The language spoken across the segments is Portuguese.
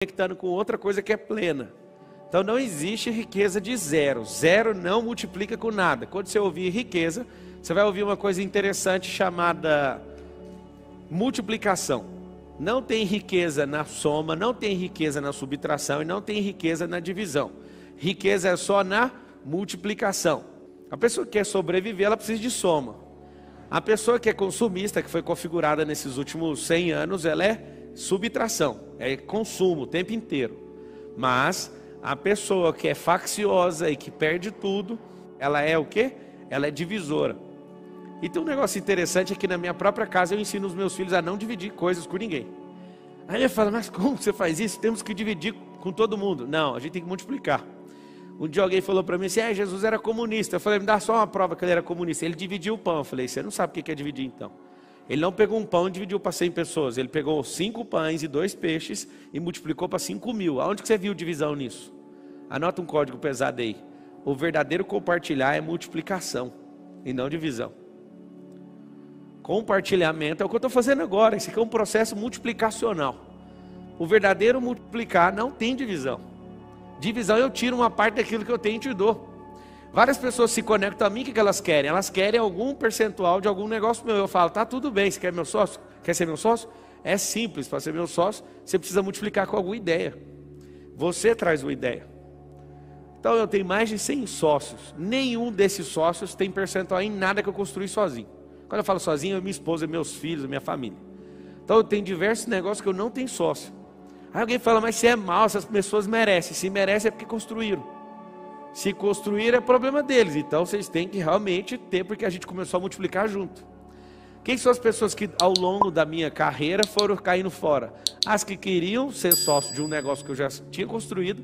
conectando com outra coisa que é plena. Então não existe riqueza de zero. Zero não multiplica com nada. Quando você ouvir riqueza, você vai ouvir uma coisa interessante chamada multiplicação. Não tem riqueza na soma, não tem riqueza na subtração e não tem riqueza na divisão. Riqueza é só na multiplicação. A pessoa que quer sobreviver, ela precisa de soma. A pessoa que é consumista, que foi configurada nesses últimos 100 anos, ela é subtração, é consumo o tempo inteiro. Mas a pessoa que é facciosa e que perde tudo, ela é o quê? Ela é divisora. E tem um negócio interessante é que na minha própria casa eu ensino os meus filhos a não dividir coisas com ninguém. Aí eu falo, mas como você faz isso? Temos que dividir com todo mundo. Não, a gente tem que multiplicar. Um dia alguém falou para mim assim, Jesus era comunista. Eu falei, me dá só uma prova que ele era comunista. Ele dividiu o pão. Eu falei, você não sabe o que é dividir então. Ele não pegou um pão e dividiu para 100 pessoas. Ele pegou 5 pães e 2 peixes e multiplicou para 5.000. Aonde que você viu divisão nisso? Anota um código pesado aí. O verdadeiro compartilhar é multiplicação e não divisão. Compartilhamento é o que eu estou fazendo agora. Isso aqui é um processo multiplicacional. O verdadeiro multiplicar não tem divisão. Divisão eu tiro uma parte daquilo que eu tenho e te dou. Várias pessoas se conectam a mim, o que elas querem? Elas querem algum percentual de algum negócio meu. Eu falo, tá tudo bem, você quer meu sócio? Quer ser meu sócio? É simples, para ser meu sócio, você precisa multiplicar com alguma ideia. Você traz uma ideia. Então eu tenho mais de 100 sócios. Nenhum desses sócios tem percentual em nada que eu construí sozinho. Quando eu falo sozinho, é minha esposa, meus filhos, minha família. Então eu tenho diversos negócios que eu não tenho sócio. Aí alguém fala, mas se é mal, essas pessoas merecem. Se merecem é porque construíram. Se construir é problema deles. Então vocês têm que realmente ter, porque a gente começou a multiplicar junto. Quem são as pessoas que ao longo da minha carreira foram caindo fora? As que queriam ser sócio de um negócio que eu já tinha construído.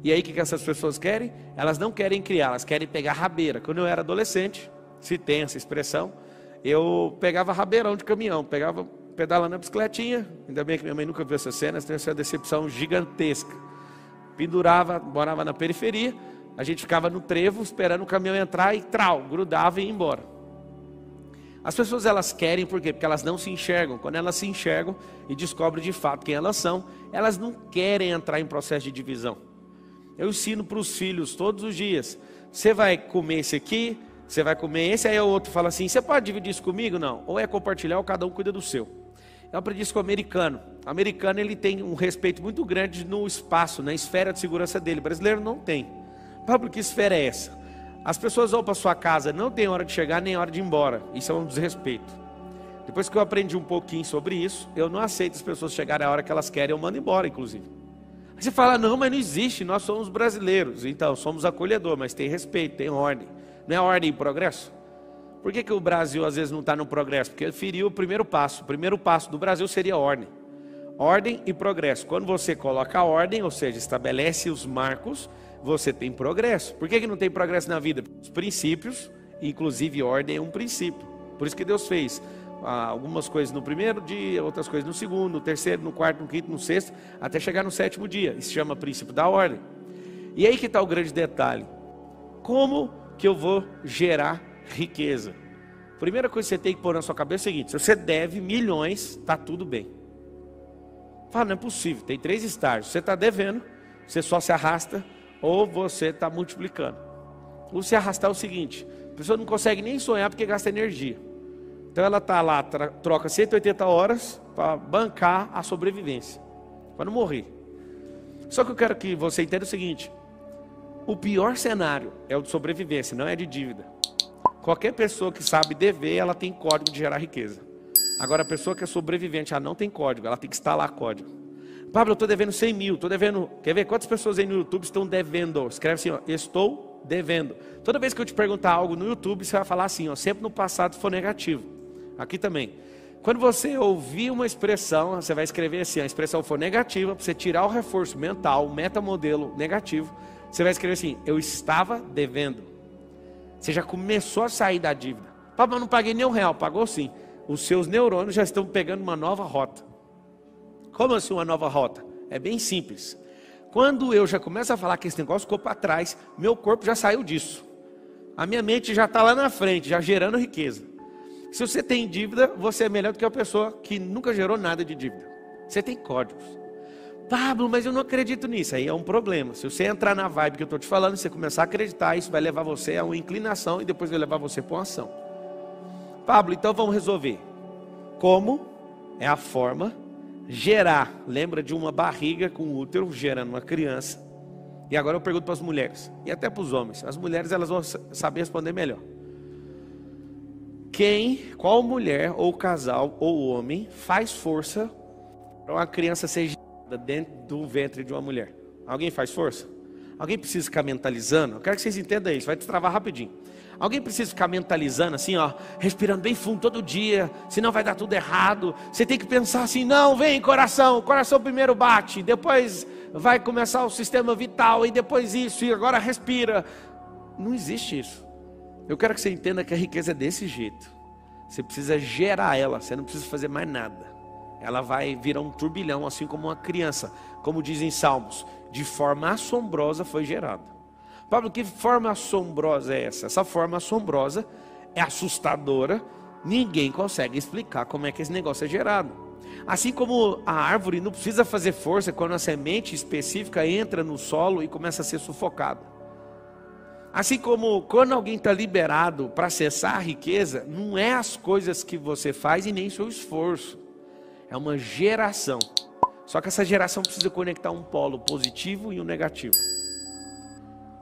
E aí o que essas pessoas querem? Elas não querem criar, elas querem pegar rabeira. Quando eu era adolescente, se tem essa expressão, eu pegava rabeirão de caminhão, pegava pedalando a bicicletinha. Ainda bem que minha mãe nunca viu essa cena, tem essa decepção gigantesca. Pendurava, morava na periferia, a gente ficava no trevo esperando o caminhão entrar e grudava e ia embora. As pessoas elas querem, por quê? Porque elas não se enxergam. Quando elas se enxergam e descobrem de fato quem elas são, elas não querem entrar em processo de divisão. Eu ensino para os filhos todos os dias, você vai comer esse aqui, você vai comer esse, aí o outro fala assim, você pode dividir isso comigo? Não, ou é compartilhar ou cada um cuida do seu. Eu aprendi isso com o americano. O americano ele tem um respeito muito grande no espaço, na esfera de segurança dele. O brasileiro não tem. Pablo, que esfera é essa? As pessoas vão para sua casa, não tem hora de chegar nem hora de ir embora. Isso é um desrespeito. Depois que eu aprendi um pouquinho sobre isso, eu não aceito as pessoas chegarem a hora que elas querem, eu mando embora, inclusive. Aí você fala, não, mas não existe, nós somos brasileiros. Então, somos acolhedor, mas tem respeito, tem ordem. Não é ordem e progresso? Por que o Brasil às vezes não está no progresso? Porque feriu o primeiro passo. O primeiro passo do Brasil seria ordem. Ordem e progresso. Quando você coloca a ordem, ou seja, estabelece os marcos, você tem progresso. Por que não tem progresso na vida? Os princípios, inclusive ordem é um princípio. Por isso que Deus fez algumas coisas no primeiro dia, outras coisas no segundo, no terceiro, no quarto, no quinto, no sexto, até chegar no 7º dia. Isso se chama princípio da ordem. E aí que está o grande detalhe. Como que eu vou gerar riqueza? Primeira coisa que você tem que pôr na sua cabeça é o seguinte, se você deve milhões, está tudo bem. Fala, não é possível, tem 3 estágios. Você está devendo, você só se arrasta, ou você está multiplicando. O se arrastar é o seguinte, a pessoa não consegue nem sonhar porque gasta energia. Então ela está lá, troca 180 horas para bancar a sobrevivência, para não morrer. Só que eu quero que você entenda o seguinte, o pior cenário é o de sobrevivência, não é de dívida. Qualquer pessoa que sabe dever, ela tem código de gerar riqueza. Agora a pessoa que é sobrevivente, ela não tem código, ela tem que instalar código. Pablo, eu estou devendo 100 mil, estou devendo... Quer ver quantas pessoas aí no YouTube estão devendo? Escreve assim, ó, estou devendo. Toda vez que eu te perguntar algo no YouTube, você vai falar assim, ó, sempre no passado se for negativo. Aqui também. Quando você ouvir uma expressão, você vai escrever assim, a expressão for negativa, para você tirar o reforço mental, o metamodelo negativo, você vai escrever assim, eu estava devendo. Você já começou a sair da dívida. Pablo, eu não paguei nem R$1, pagou sim. Os seus neurônios já estão pegando uma nova rota. Como assim uma nova rota? É bem simples. Quando eu já começo a falar que esse negócio ficou para trás, meu corpo já saiu disso. A minha mente já está lá na frente, já gerando riqueza. Se você tem dívida, você é melhor do que a pessoa que nunca gerou nada de dívida. Você tem códigos. Pablo, mas eu não acredito nisso. Aí é um problema. Se você entrar na vibe que eu estou te falando, você começar a acreditar, isso vai levar você a uma inclinação e depois vai levar você para uma ação. Pablo, então vamos resolver. Como é a forma gerar? Lembra de uma barriga com útero gerando uma criança? E agora eu pergunto para as mulheres e até para os homens. As mulheres elas vão saber responder melhor. Qual mulher ou casal ou homem faz força para uma criança ser gerada dentro do ventre de uma mulher? Alguém faz força? Alguém precisa ficar mentalizando? Eu quero que vocês entendam isso, vai destravar rapidinho. Alguém precisa ficar mentalizando assim, ó, respirando bem fundo todo dia, senão vai dar tudo errado. Você tem que pensar assim, não, vem coração, o coração primeiro bate, depois vai começar o sistema vital, e depois isso, e agora respira. Não existe isso. Eu quero que você entenda que a riqueza é desse jeito. Você precisa gerar ela, você não precisa fazer mais nada. Ela vai virar um turbilhão, assim como uma criança. Como dizem Salmos, de forma assombrosa foi gerada. Pablo, que forma assombrosa é essa? Essa forma assombrosa é assustadora. Ninguém consegue explicar como é que esse negócio é gerado. Assim como a árvore não precisa fazer força quando a semente específica entra no solo e começa a ser sufocada. Assim como quando alguém está liberado para acessar a riqueza, não é as coisas que você faz e nem seu esforço. É uma geração. Só que essa geração precisa conectar um polo positivo e um negativo.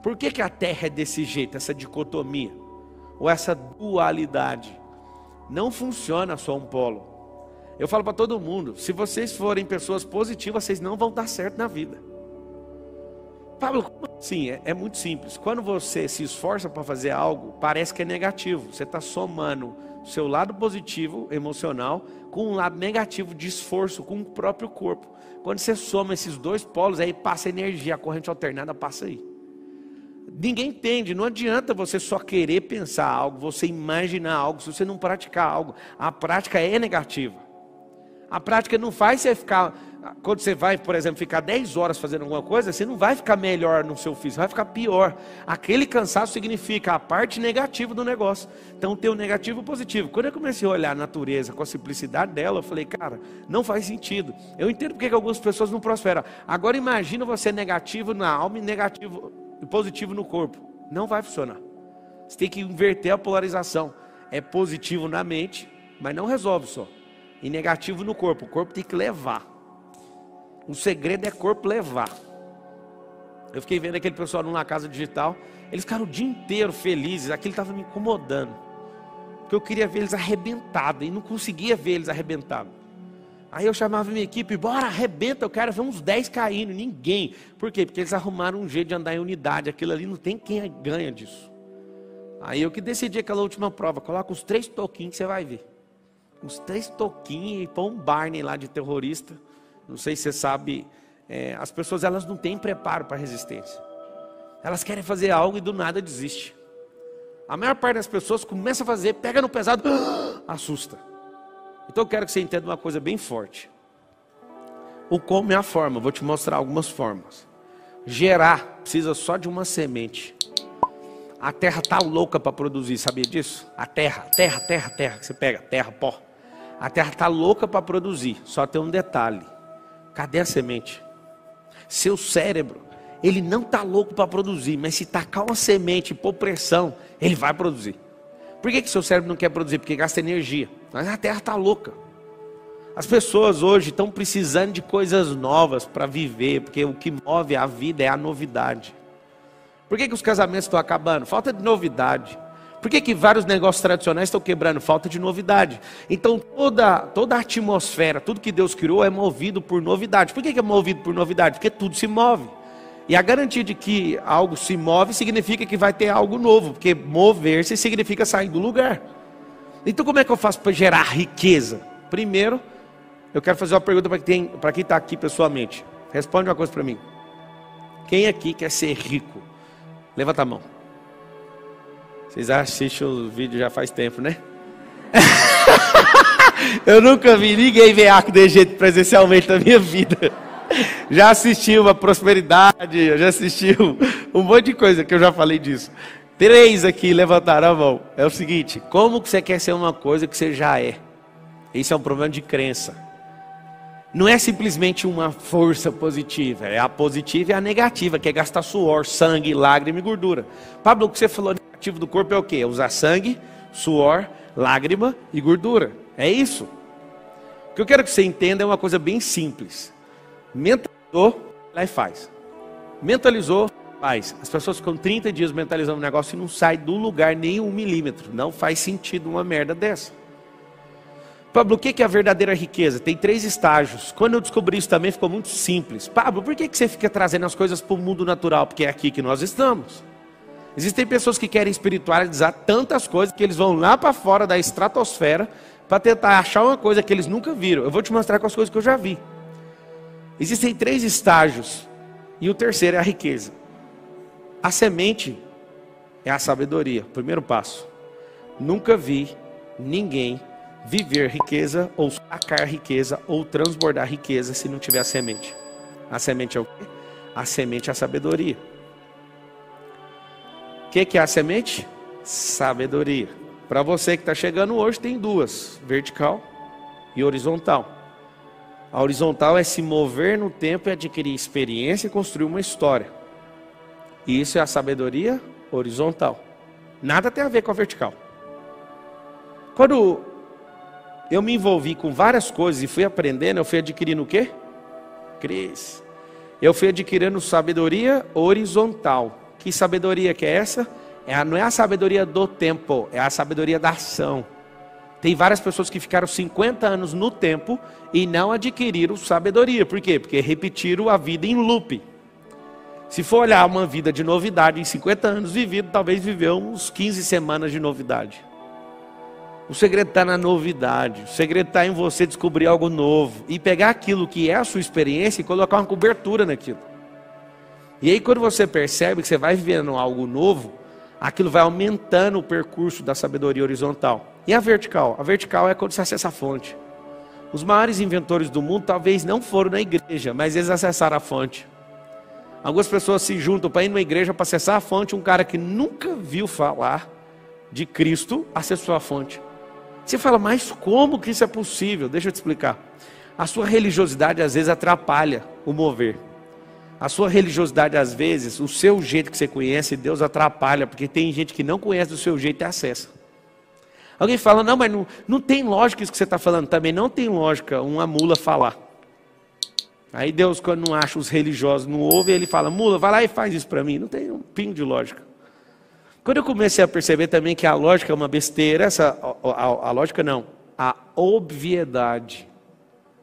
Por que a Terra é desse jeito, essa dicotomia? Ou essa dualidade? Não funciona só um polo. Eu falo para todo mundo, se vocês forem pessoas positivas, vocês não vão dar certo na vida. Pablo, sim, é muito simples. Quando você se esforça para fazer algo, parece que é negativo. Você está somando o seu lado positivo, emocional, com um lado negativo de esforço com o próprio corpo. Quando você soma esses dois polos, aí passa energia, a corrente alternada passa aí. Ninguém entende, não adianta você só querer pensar algo, você imaginar algo, se você não praticar algo. A prática é negativa. A prática não faz você ficar, quando você vai, por exemplo, ficar 10 horas fazendo alguma coisa, você não vai ficar melhor no seu físico, vai ficar pior. Aquele cansaço significa a parte negativa do negócio. Então tem o negativo e o positivo. Quando eu comecei a olhar a natureza com a simplicidade dela, eu falei, cara, não faz sentido. Eu entendo porque que algumas pessoas não prosperam. Agora imagina você negativo na alma e negativo e positivo no corpo. Não vai funcionar. Você tem que inverter a polarização. É positivo na mente, mas não resolve só. E negativo no corpo. O corpo tem que levar. O segredo é corpo levar. Eu fiquei vendo aquele pessoal numa casa digital. Eles ficaram o dia inteiro felizes. Aquilo estava me incomodando. Porque eu queria ver eles arrebentados. E não conseguia ver eles arrebentados. Aí eu chamava minha equipe. Bora, arrebenta. Eu quero ver uns 10 caindo. Ninguém. Por quê? Porque eles arrumaram um jeito de andar em unidade. Aquilo ali não tem quem ganha disso. Aí eu que decidi aquela última prova. Coloca os 3 toquinhos que você vai ver. Uns 3 toquinhos e põe um Barney lá de terrorista. Não sei se você sabe, as pessoas elas não têm preparo para resistência. Elas querem fazer algo e do nada desiste. A maior parte das pessoas começa a fazer, pega no pesado, assusta. Então eu quero que você entenda uma coisa bem forte. O como é a forma, vou te mostrar algumas formas. Gerar precisa só de uma semente. A terra está louca para produzir, sabia disso? A terra que você pega, terra, pó. A terra está louca para produzir, só tem um detalhe. Cadê a semente? Seu cérebro, ele não está louco para produzir, mas se tacar uma semente e pôr pressão, ele vai produzir. Por que seu cérebro não quer produzir? Porque gasta energia. Mas a terra está louca. As pessoas hoje estão precisando de coisas novas para viver, porque o que move a vida é a novidade. Por que os casamentos estão acabando? Falta de novidade. Por que vários negócios tradicionais estão quebrando? Falta de novidade. Então toda a atmosfera, tudo que Deus criou é movido por novidade. Por que é movido por novidade? Porque tudo se move. E a garantia de que algo se move significa que vai ter algo novo. Porque mover-se significa sair do lugar. Então como é que eu faço para gerar riqueza? Primeiro, eu quero fazer uma pergunta para quem está aqui pessoalmente. Responde uma coisa para mim. Quem aqui quer ser rico? Levanta a mão. Vocês assistem o vídeo já faz tempo, né? Eu nunca vi ninguém ver arco de jeito presencialmente na minha vida. Já assisti uma prosperidade, já assisti um monte de coisa que eu já falei disso. 3 aqui levantaram a mão. É o seguinte, como que você quer ser uma coisa que você já é? Isso é um problema de crença. não é simplesmente uma força positiva, é a positiva e a negativa, que é gastar suor, sangue, lágrima e gordura. Pablo, o que você falou negativo do corpo é o quê? É usar sangue, suor, lágrima e gordura. É isso. O que eu quero que você entenda é uma coisa bem simples. Mentalizou, lá e faz. Mentalizou, faz. As pessoas ficam 30 dias mentalizando um negócio e não sai do lugar nem 1 milímetro. Não faz sentido uma merda dessa. Pablo, o que é a verdadeira riqueza? Tem 3 estágios. Quando eu descobri isso também ficou muito simples. Pablo, por que você fica trazendo as coisas para o mundo natural? Porque é aqui que nós estamos. Existem pessoas que querem espiritualizar tantas coisas que eles vão lá para fora da estratosfera para tentar achar uma coisa que eles nunca viram. Eu vou te mostrar com as coisas que eu já vi. Existem 3 estágios. E o terceiro é a riqueza. A semente é a sabedoria. Primeiro passo. Nunca vi ninguém viver riqueza, ou sacar riqueza, ou transbordar riqueza se não tiver a semente. A semente é o quê? A semente é a sabedoria. O que é a semente? Sabedoria. Para você que está chegando hoje, tem 2, vertical e horizontal. A horizontal é se mover no tempo e adquirir experiência e construir uma história. E isso é a sabedoria horizontal. Nada tem a ver com a vertical. Quando eu me envolvi com várias coisas e fui aprendendo, eu fui adquirindo o quê? Cresce. Eu fui adquirindo sabedoria horizontal. Que sabedoria que é essa? Não é a sabedoria do tempo, é a sabedoria da ação. Tem várias pessoas que ficaram 50 anos no tempo e não adquiriram sabedoria. Por quê? Porque repetiram a vida em loop. Se for olhar uma vida de novidade em 50 anos vivido, talvez viveu uns 15 semanas de novidade. O segredo está na novidade. O segredo está em você descobrir algo novo e pegar aquilo que é a sua experiência e colocar uma cobertura naquilo. E aí quando você percebe que você vai vivendo algo novo, aquilo vai aumentando o percurso da sabedoria horizontal. E a vertical? A vertical é quando você acessa a fonte. Os maiores inventores do mundo talvez não foram na igreja, mas eles acessaram a fonte. Algumas pessoas se juntam para ir numa igreja para acessar a fonte. Um cara que nunca viu falar de Cristo acessou a fonte. Você fala, mas como que isso é possível? Deixa eu te explicar. A sua religiosidade às vezes atrapalha o mover. A sua religiosidade às vezes, o seu jeito que você conhece, Deus atrapalha, porque tem gente que não conhece do seu jeito e acessa. Alguém fala, não, mas não tem lógica isso que você está falando. Também não tem lógica uma mula falar. Aí Deus, quando não acha os religiosos, não ouve, ele fala, mula, vai lá e faz isso para mim. Não tem um pingo de lógica. Quando eu comecei a perceber também que a lógica é uma besteira, a lógica não, a obviedade.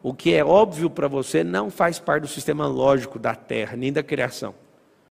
O que é óbvio para você não faz parte do sistema lógico da Terra, nem da criação.